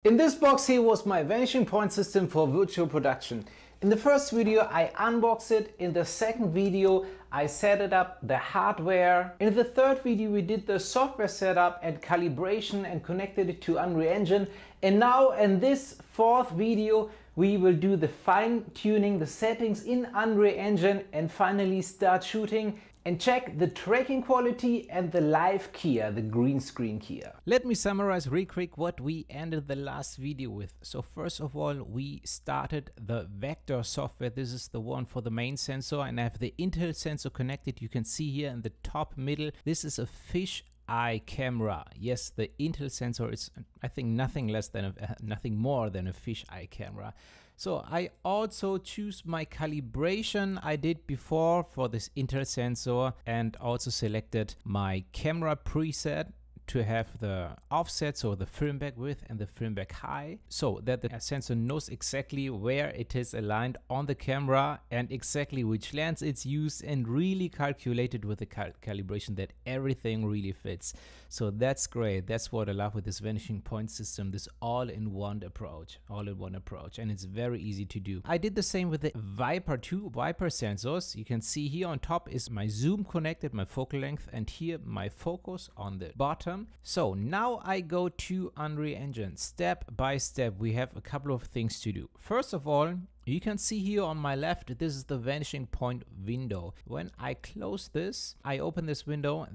In this box here was my vanishing point system for virtual production. In the first video I unboxed it, in the second video I set it up, the hardware. In the third video we did the software setup and calibration and connected it to Unreal Engine. And now in this fourth video we will do the fine tuning, the settings in Unreal Engine and finally start shooting and check the tracking quality and the live keyer, the green screen keyer. Let me summarize real quick what we ended the last video with. So first of all, we started the vector software. This is the one for the main sensor, and I have the Intel sensor connected. You can see here in the top middle, this is a fish eye camera. Yes, the Intel sensor is, I think, nothing more than a fish eye camera. So I also choose my calibration I did before for this Intel sensor and also selected my camera preset to have the offset, so the film back width and the film back high, so that the sensor knows exactly where it is aligned on the camera and exactly which lens it's used, and really calculated with the calibration that everything really fits. So that's great. That's what I love with this vanishing point system, this all-in-one approach, and it's very easy to do. I did the same with the Viper sensors. You can see here on top is my zoom connected, my focal length, and here my focus on the bottom. So now I go to Unreal Engine. Step by step, we have a couple of things to do. First of all, you can see here on my left, this is the vanishing point window. When I close this, I open this window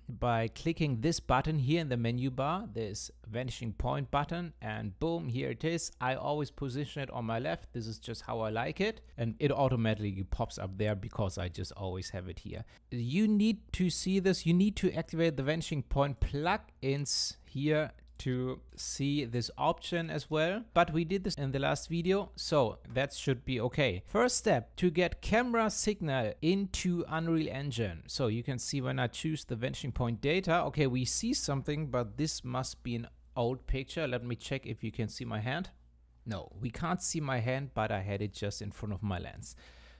by clicking this button here in the menu bar. There's vanishing point button, and boom, here it is. I always position it on my left. This is just how I like it, and it automatically pops up there because I just always have it here. You need to see this. You need to activate the vanishing point plugins here to see this option as well, but we did this in the last video, so that should be okay. First step, to get camera signal into Unreal Engine. So you can see when I choose the vanishing point data, okay, we see something, but this must be an old picture. Let me check if you can see my hand. No, we can't see my hand, but I had it just in front of my lens.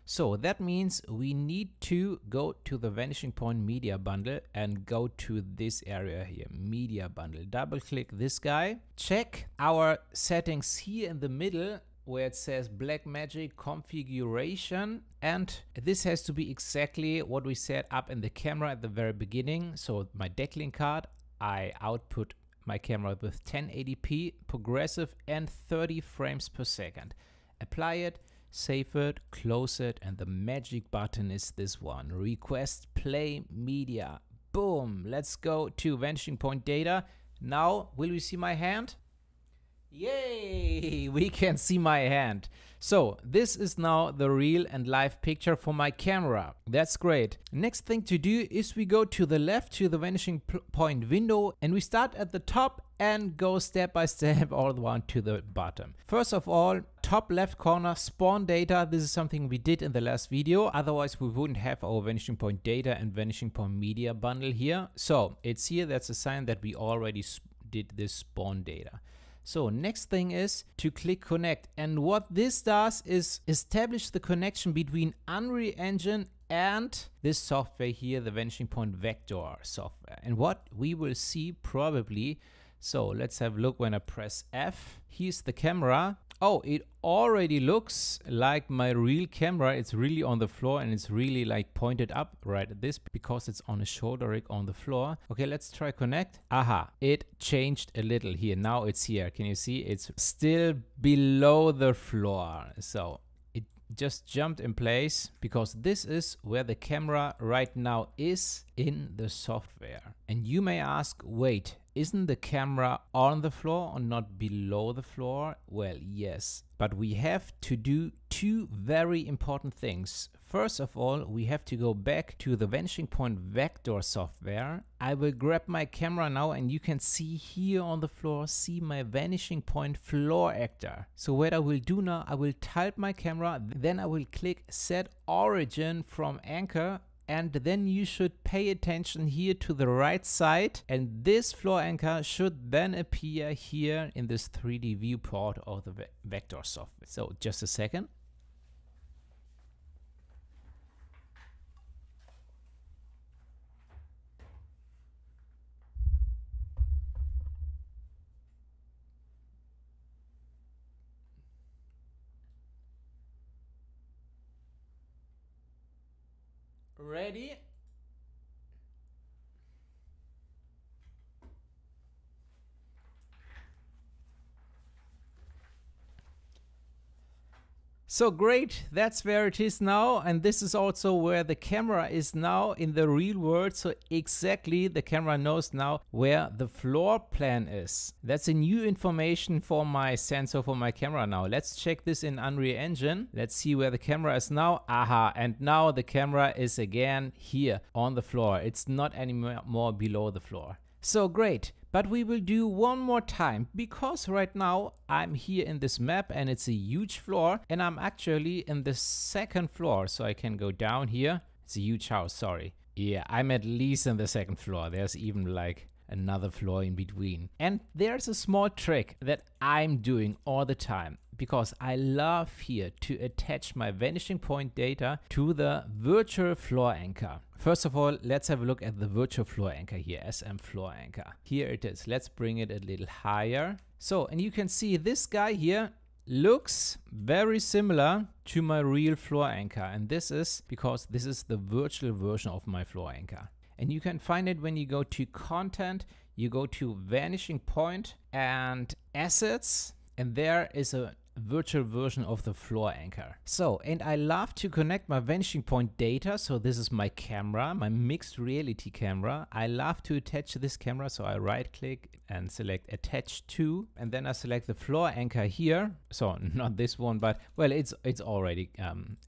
So that means we need to go to the vanishing point media bundle and go to this area here, media bundle. Double click this guy. Check our settings here in the middle where it says Blackmagic configuration, and this has to be exactly what we set up in the camera at the very beginning. So my decklink card, I output my camera with 1080p progressive and 30 frames per second. Apply it, save it, close it, and the magic button is this one, request play media. Boom, let's go to vanishing point data. Now, will we see my hand? Yay, we can see my hand. So this is now the real and live picture for my camera. That's great. Next thing to do is we go to the left to the vanishing point window, and we start at the top and go step by step all the way to the bottom. First of all, top left corner, spawn data. This is something we did in the last video. Otherwise we wouldn't have our vanishing point data and vanishing point media bundle here. So it's here, that's a sign that we already did this spawn data. So next thing is to click connect, and what this does is establish the connection between Unreal Engine and this software here, the vanishing point vector software. And what we will see probably, so let's have a look when I press F. Here's the camera. Oh, it already looks like my real camera. It's really on the floor and it's really like pointed up right at this because it's on a shoulder rig on the floor. Okay, let's try connect. Aha, it changed a little here. Now it's here. Can you see? It's still below the floor. So it just jumped in place because this is where the camera right now is in the software. And you may ask, wait, isn't the camera on the floor or not below the floor? Well, yes, but we have to do two very important things. First of all, we have to go back to the vanishing point vector software. I will grab my camera now, and you can see here on the floor, see my vanishing point floor actor. So what I will do now, I will tilt my camera, then I will click set origin from anchor, and then you should pay attention here to the right side, and this floor anchor should then appear here in this 3D viewport of the vector software. So just a second. Ready? So great, that's where it is now, and this is also where the camera is now in the real world. So exactly the camera knows now where the floor plan is. That's a new information for my sensor for my camera now. Let's check this in Unreal Engine. Let's see where the camera is now. Aha, and now the camera is again here on the floor. It's not anymore below the floor. So great. But we will do one more time, because right now I'm here in this map and it's a huge floor, and I'm actually in the second floor. So I can go down here. It's a huge house, sorry. Yeah, I'm at least in the second floor. There's even like another floor in between. And there's a small trick that I'm doing all the time, because I love here to attach my vanishing point data to the virtual floor anchor. First of all, let's have a look at the virtual floor anchor here, SM floor anchor. Here it is. Let's bring it a little higher. So, and you can see this guy here looks very similar to my real floor anchor. And this is because this is the virtual version of my floor anchor. And you can find it when you go to content, you go to vanishing point and assets, and there is a virtual version of the floor anchor. So, and I love to connect my vanishing point data. So this is my camera, my mixed reality camera. I love to attach this camera. So I right click and select attach to, and then I select the floor anchor here. So not this one, but well, it's already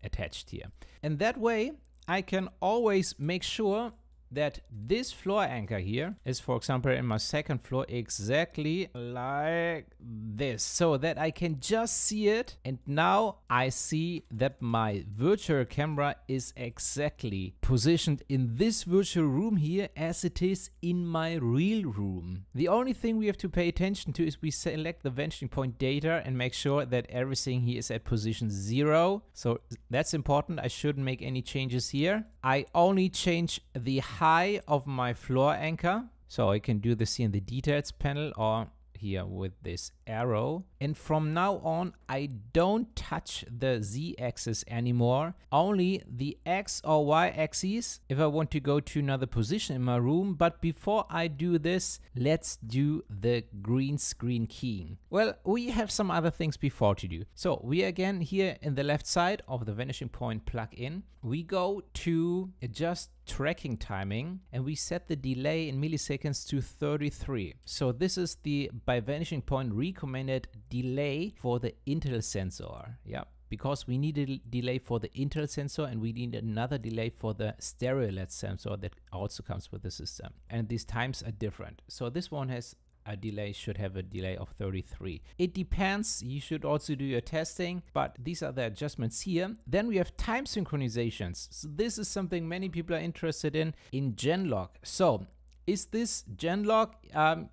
attached here. And that way I can always make sure that this floor anchor here is, for example, in my second floor exactly like this, so that I can just see it. And now I see that my virtual camera is exactly positioned in this virtual room here as it is in my real room. The only thing we have to pay attention to is we select the vanishing point data and make sure that everything here is at position 0. So that's important. I shouldn't make any changes here. I only change the height of my floor anchor. So I can do this here in the details panel or here with this arrow. And from now on, I don't touch the Z-axis anymore, only the X or Y axis if I want to go to another position in my room. But before I do this, let's do the green screen keying. Well, we have some other things before to do. So we again here in the left side of the vanishing point plugin, we go to adjust tracking timing and we set the delay in milliseconds to 33. So this is the by vanishing point recommended delay for the Intel sensor. Yeah, because we need a delay for the Intel sensor and we need another delay for the stereo LED sensor that also comes with the system. And these times are different. So this one has a delay, should have a delay of 33. It depends, you should also do your testing, but these are the adjustments here. Then we have time synchronizations. So this is something many people are interested in Genlock. So is this Genlock?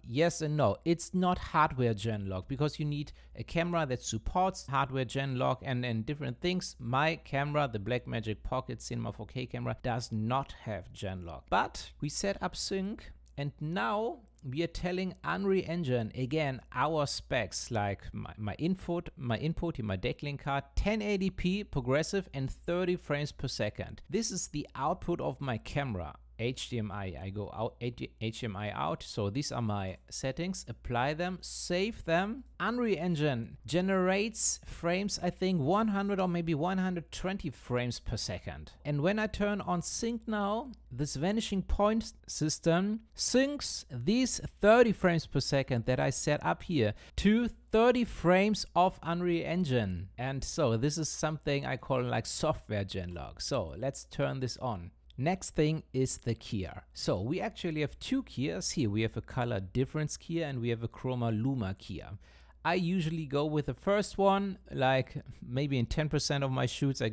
Yes and no. It's not hardware Genlock because you need a camera that supports hardware Genlock and different things. My camera, the Blackmagic Pocket Cinema 4K camera, does not have Genlock. But we set up sync and now we are telling Unreal Engine again our specs, like my input in my decklink card, 1080p progressive and 30 frames per second. This is the output of my camera. HDMI, I go out, HDMI out. So these are my settings, apply them, save them. Unreal Engine generates frames, I think 100 or maybe 120 frames per second. And when I turn on sync now, this vanishing point system syncs these 30 frames per second that I set up here to 30 frames of Unreal Engine. And so this is something I call like software Genlock. So let's turn this on. Next thing is the keyer. So we actually have two keyers here. We have a color difference keyer and we have a chroma luma keyer. I usually go with the first one, like maybe in 10% of my shoots I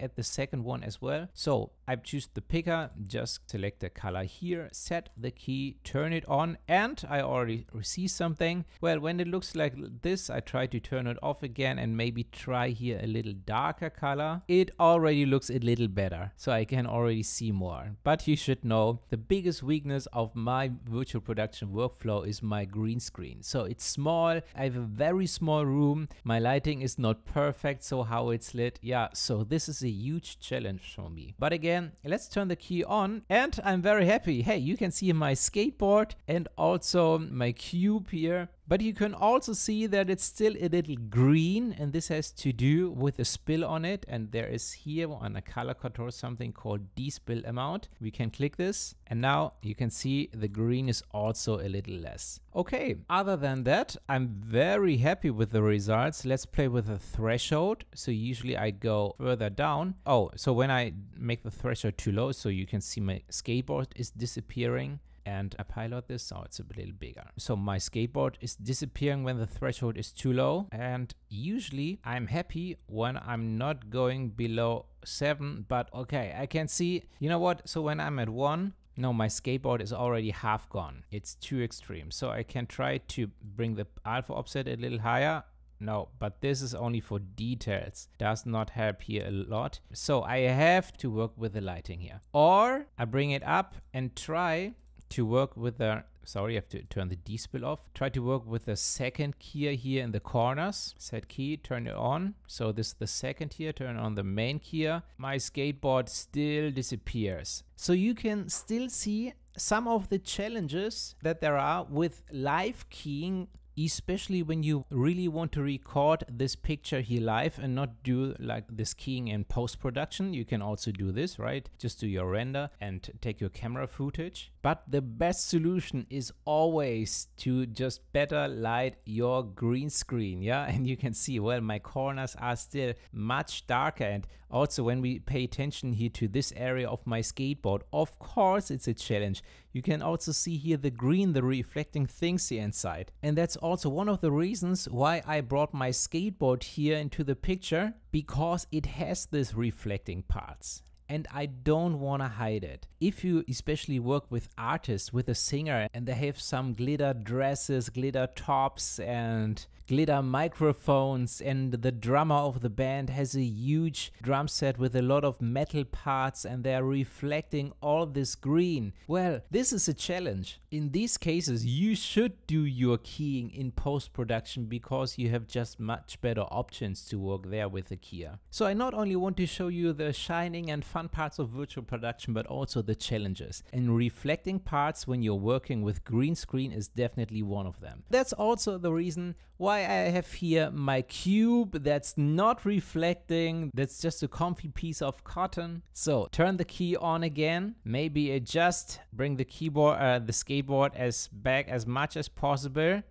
add the second one as well. So I choose the picker, just select the color here, set the key, turn it on, and I already see something. Well, when it looks like this, I try to turn it off again and maybe try here a little darker color. It already looks a little better, so I can already see more. But you should know the biggest weakness of my virtual production workflow is my green screen. So it's small, I have a very small room. My lighting is not perfect, so how it's lit, yeah, so this is a huge challenge for me. But again, let's turn the key on, and I'm very happy. Hey, you can see my skateboard and also my cube here. But you can also see that it's still a little green, and this has to do with the spill on it. And there is here on a color control something called despill amount. We can click this, and now you can see the green is also a little less. Okay, other than that, I'm very happy with the results. Let's play with the threshold. So usually I go further down. Oh, so when I make the threshold too low, so you can see my skateboard is disappearing. And I pilot this, so it's a little bigger. So my skateboard is disappearing when the threshold is too low. And usually I'm happy when I'm not going below 7. But okay, I can see, you know what? So when I'm at 1, no, my skateboard is already half gone. It's too extreme. So I can try to bring the alpha offset a little higher. No, but this is only for details. Does not help here a lot. So I have to work with the lighting here. Or I bring it up and try to work with the, sorry, I have to turn the despill off. Try to work with the second key here in the corners. Set key, turn it on. So this is the second here, turn on the main key. My skateboard still disappears. So you can still see some of the challenges that there are with live keying, especially when you really want to record this picture here live and not do like this keying in post-production. You can also do this, right? Just do your render and take your camera footage. But the best solution is always to just better light your green screen, yeah? And you can see, well, my corners are still much darker. And also when we pay attention here to this area of my skateboard, of course it's a challenge. You can also see here the green, the reflecting things here inside. And that's also one of the reasons why I brought my skateboard here into the picture, because it has this reflecting parts. And I don't want to hide it. If you especially work with artists, with a singer, and they have some glitter dresses, glitter tops, and glitter microphones, and the drummer of the band has a huge drum set with a lot of metal parts, and they're reflecting all this green. Well, this is a challenge. In these cases, you should do your keying in post-production because you have just much better options to work there with the keyer. So I not only want to show you the shining and fun parts of virtual production, but also the challenges. And reflecting parts when you're working with green screen is definitely one of them. That's also the reason why I have here my cube that's not reflecting. That's just a comfy piece of cotton. So turn the key on again, maybe adjust, bring the keyboard, the skateboard back as much as possible.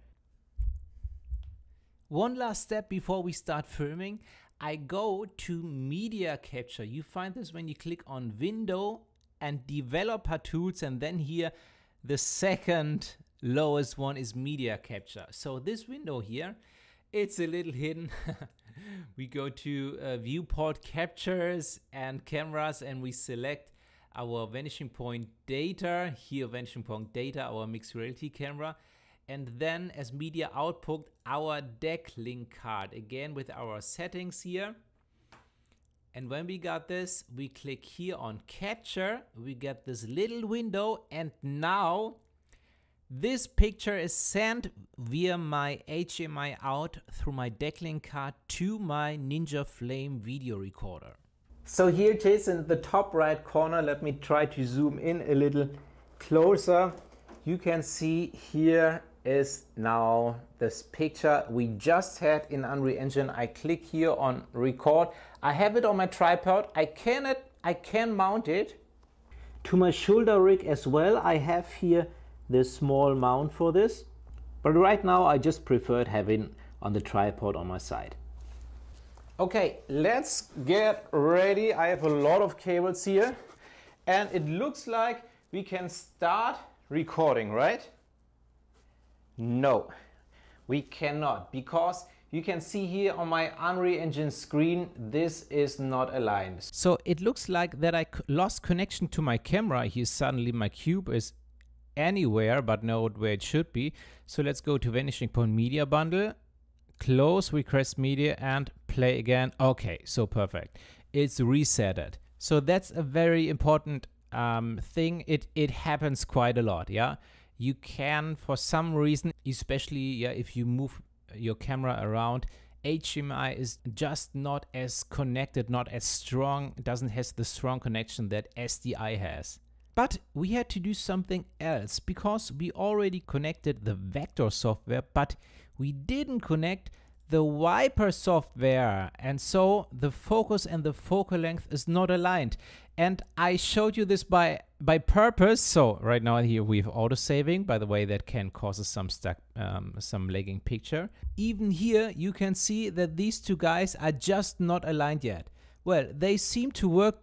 One last step before we start filming. I go to media capture. You find this when you click on window and developer tools, and then here the second lowest one is media capture. So this window here, it's a little hidden. We go to viewport captures and cameras, and we select our vanishing point data. Here vanishing point data, our mixed reality camera. And then as media output, our deck link card, again with our settings here. And when we got this, we click here on capture, we get this little window, and now this picture is sent via my HDMI out through my deck link card to my Ninja Flame video recorder. So here it is in the top right corner. Let me try to zoom in a little closer. You can see here is now this picture we just had in Unreal Engine. I click here on record. I have it on my tripod. I can mount it to my shoulder rig as well. I have here this small mount for this, but right now I just preferred having on the tripod on my side. Okay, let's get ready. I have a lot of cables here, and it looks like we can start recording, right? No, we cannot, because you can see here on my Unreal Engine screen, this is not aligned. So it looks like that I lost connection to my camera. Here suddenly my cube is anywhere but not where it should be. So let's go to Vanishing Point Media Bundle, close request media, and play again. Okay, so perfect. It's resetted. So that's a very important thing. It happens quite a lot, yeah. You can, for some reason, especially if you move your camera around, HDMI is just not as connected, not as strong, it doesn't have the strong connection that SDI has. But we had to do something else because we already connected the vector software, but we didn't connect the Viper software, and so the focus and the focal length is not aligned. And I showed you this by purpose. So right now here we have auto saving. By the way, that can cause some lagging picture. Even here you can see that these two guys are just not aligned yet. Well, they seem to work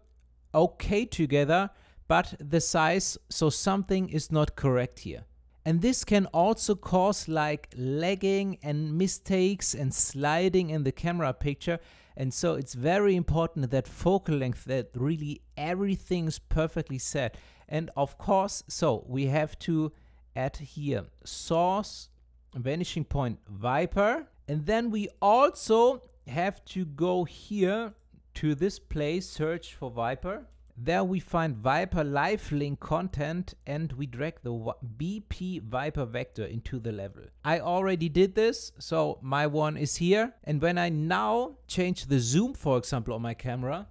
okay together, but the size, so something is not correct here. And this can also cause like lagging and mistakes and sliding in the camera picture. And so it's very important that focal length, that really everything's perfectly set. And of course, so we have to add here source, vanishing point, Viper. And then we also have to go here to this place, search for Viper. There we find Viper live link content and we drag the BP Viper vector into the level. I already did this, so my one is here. And when I now change the zoom, for example, on my camera,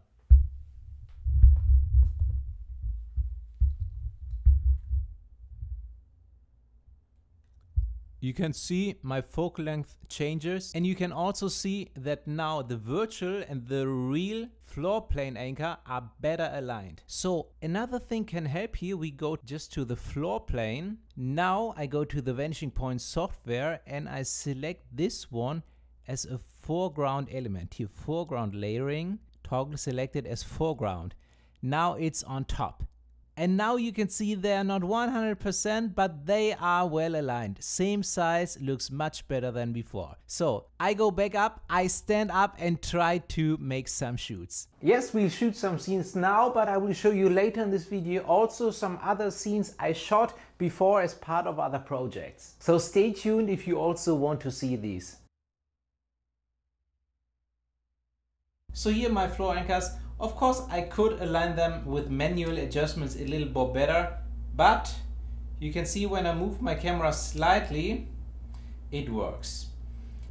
you can see my focal length changes, and you can also see that now the virtual and the real floor plane anchor are better aligned. So another thing can help here. We go just to the floor plane. Now I go to the vanishing point software and I select this one as a foreground element. Here, foreground layering, toggle selected as foreground. Now it's on top. And now you can see they're not 100%, but they are well aligned. Same size, looks much better than before. So I go back up, I stand up and try to make some shoots. Yes, we'll shoot some scenes now, but I will show you later in this video also some other scenes I shot before as part of other projects. So stay tuned if you also want to see these. So here my floor anchors. Of course, I could align them with manual adjustments a little bit better, but you can see when I move my camera slightly, it works.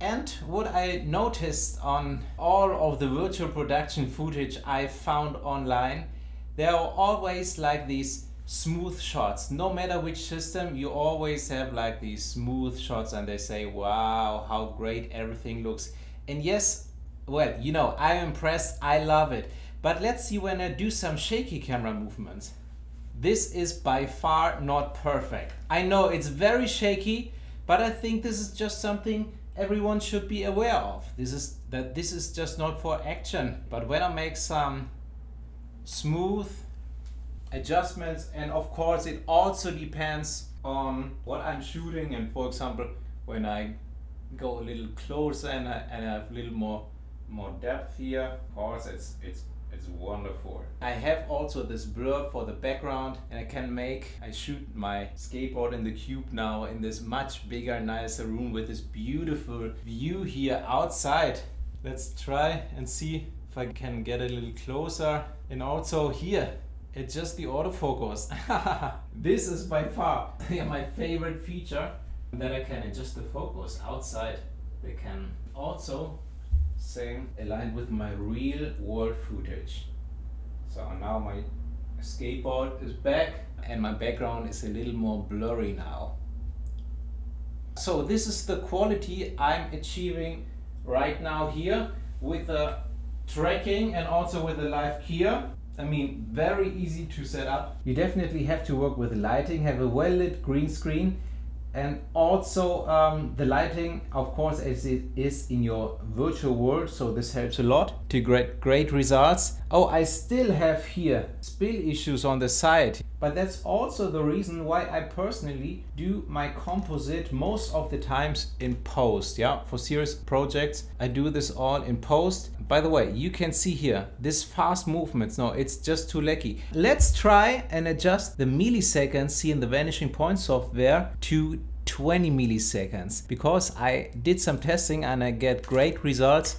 And what I noticed on all of the virtual production footage I found online, there are always like these smooth shots. No matter which system, you always have like these smooth shots and they say, wow, how great everything looks. And yes, well, you know, I'm impressed, I love it. But let's see when I do some shaky camera movements. This is by far not perfect. I know it's very shaky, but I think this is just something everyone should be aware of. This is just not for action. But when I make some smooth adjustments, and of course it also depends on what I'm shooting, and for example when I go a little closer and I have a little more depth here, of course it's wonderful. I have also this blur for the background, and I shoot my skateboard in the cube now in this much bigger, nicer room with this beautiful view here outside. Let's try and see if I can get a little closer. And also here, it's just the autofocus. This is by far my favorite feature, that I can adjust the focus outside. They can also same aligned with my real world footage. So now my skateboard is back and my background is a little more blurry now. So this is the quality I'm achieving right now here with the tracking and also with the live keyer. I mean, very easy to set up. You definitely have to work with lighting, have a well lit green screen. And also the lighting, of course, as it is in your virtual world, so this helps a lot to get great results. Oh, I still have here spill issues on the side, but that's also the reason why I personally do my composite most of the times in post. Yeah, for serious projects, I do this all in post. By the way, you can see here this fast movements. No, it's just too laggy. Let's try and adjust the milliseconds here in the vanishing point software to 20 milliseconds, because I did some testing and I get great results.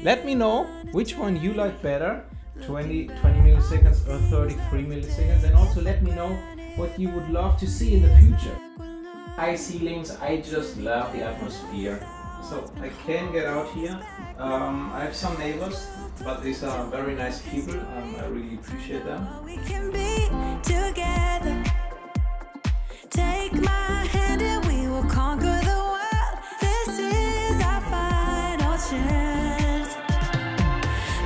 Let me know which one you like better. 20 milliseconds or 33 milliseconds, and also let me know what you would love to see in the future. High ceilings, I just love the atmosphere. So I can get out here. I have some neighbors, but these are very nice people. I really appreciate them. We can be together. Take my hand and we will conquer the world. This is our final chance.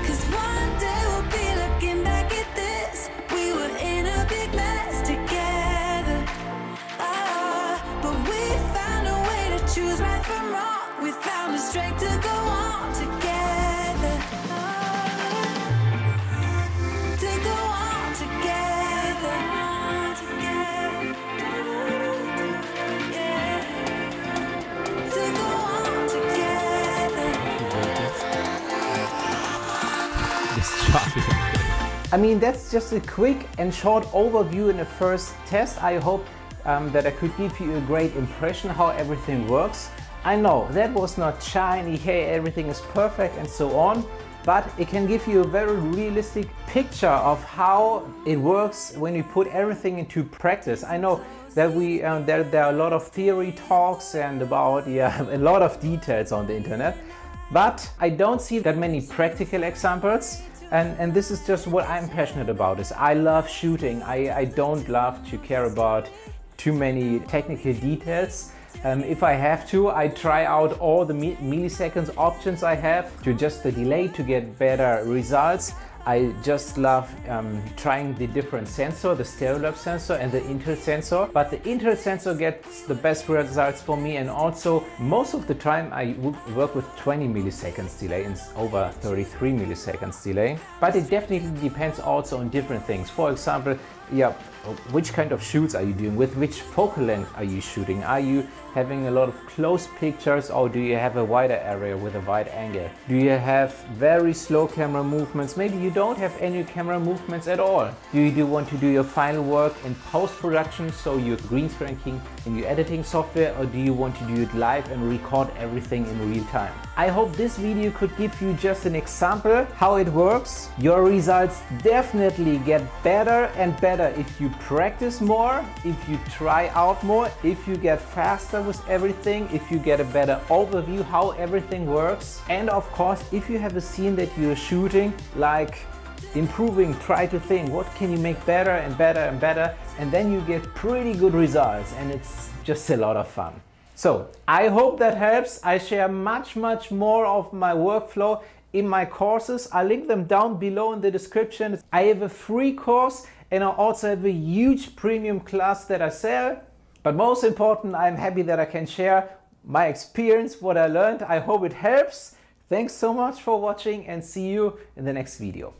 'Cause one day we'll be looking back at this. We were in a big mess together. But we found a way to choose right from wrong. We found the strength to go on together. To go on together. Yeah. To go on together. I mean, that's just a quick and short overview in the first test. I hope that I could give you a great impression how everything works. I know that was not shiny, hey, everything is perfect and so on, but it can give you a very realistic picture of how it works when you put everything into practice. I know that there are a lot of theory talks and about a lot of details on the internet, but I don't see that many practical examples. And this is just what I'm passionate about. Is I love shooting. I don't love to care about too many technical details. If I have to, I try out all the milliseconds options I have to adjust the delay to get better results. I just love trying the different sensor, the Stereolab sensor and the Intel sensor. But the Intel sensor gets the best results for me, and also most of the time I work with 20 milliseconds delay and over 33 milliseconds delay. But it definitely depends also on different things. For example, which kind of shoots are you doing? With which focal length are you shooting? Are you having a lot of close pictures, or do you have a wider area with a wide angle? Do you have very slow camera movements? Maybe you don't have any camera movements at all. Do you want to do your final work in post-production, so you're green screening in your editing software, or do you want to do it live and record everything in real time? I hope this video could give you just an example how it works. Your results definitely get better and better if you practice more, if you try out more, if you get faster with everything, if you get a better overview how everything works, and of course if you have a scene that you're shooting, like improving, try to think what can you make better and better and better, and then you get pretty good results, and it's just a lot of fun. So I hope that helps. I share much more of my workflow in my courses. I'll link them down below in the description. I have a free course and I also have a huge premium class that I sell. But most important, I'm happy that I can share my experience, what I learned. I hope it helps. Thanks so much for watching, and see you in the next video.